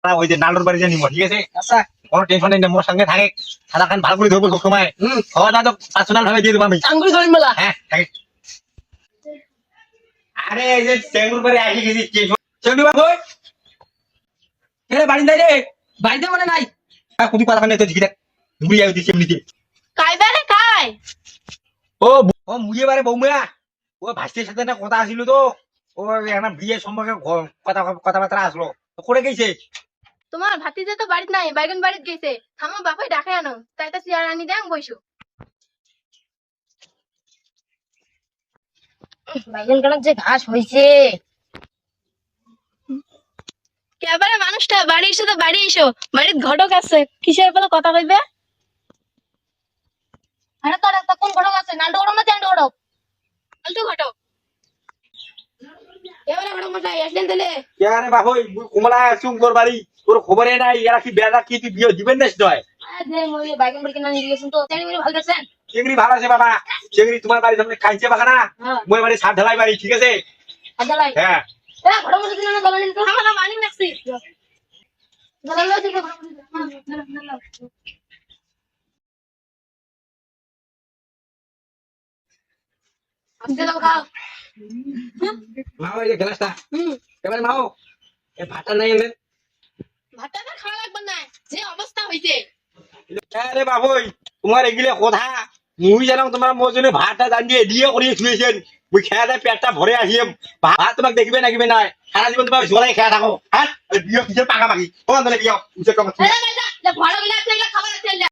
ওই যে নালোর বাড়ি জানি ঠিক আছে আচ্ছা কোনো টেনশন নেই মোর সঙ্গে থাকে সাদা খান ভালো করে ধরবো সব সময় খাওয়া দাওয়া তো পার্সোনাল ভাবে দিয়ে দেবো আমি আঙ্গুরি ধরিন মেলা হ্যাঁ থাকে। আরে এই যে চেঙ্গুর বাড়ি আসি গেছি চেঙ্গুর বাবু বাড়ি নাই রে বাড়িতে মনে নাই কুদি পাতা খানে তো ঝিকে ঘুরি যাই দিচ্ছি এমনিতে কাইবা রে কাই ও মুয়ে বারে বৌমা ও ভাস্তির সাথে একটা কথা আসিল তো ও একটা বিয়ে সম্পর্কে কথাবার্তা আসলো করে গেছে তোমার ভাতিজা তো বাড়িতে নাই বাইগন বাড়িতে গেছে থামো বাপাই ডাকে আনো তাই তো চেয়ার আনি দেন বইসো বাইগন কাটার যে ঘাস হয়েছে কেবারে মানুষটা বাড়ি এসো তো বাড়ি এসো বাড়ির ঘটক আছে কিসের বলে কথা কইবে আরে তোর একটা কোন ঘটক আছে নালটো ঘটক না চান্ডো ঘটক ফালতু ঘটক এবারে ঘটক মশাই আসলেন তাহলে কে রে বাবু কুমলা আসুন তোর বাড়ি তোর খবরে নাই এরা কি বেড়া কি তুই বিয়ে দিবেন না নয় আরে মই বাইগন বাড়ি কিনা নিয়ে গেছেন তো চাইনি বলে ভালো দেখছেন চিংড়ি ভালো আছে বাবা চিংড়ি তোমার বাড়ির সামনে খাইছে বাগানা মই বাড়ি সাত ঢালাই বাড়ি ঠিক আছে আচ্ছা লাই হ্যাঁ এ ঘটক মশাই দিনা না দলানি তো আমরা মানি নাকছি দলালো ঠিক ঘটক মশাই দিলাম খাও মাও এই যে গ্লাসটা এবারে মাও এ ভাতটা নাই এলেন ভাতটা তো খাওয়া লাগবে না যে অবস্থা হইছে আরে বাবুই তোমার এগুলো কথা মুই জানো তোমার মোর জন্য ভাতটা জানিয়ে দিয়ে করিয়ে শুয়েছেন মুই খেয়া দেয় পেটটা ভরে আসিম ভাত তোমাকে দেখবে নাকিবে নাই সারা জীবন তোমার জোলাই খেয়া থাকো হ্যাঁ বিয়ে কিসের পাকাপাকি কোন দলে বিয়ে উচ্চ কম ঘর গিলা খাবার আছে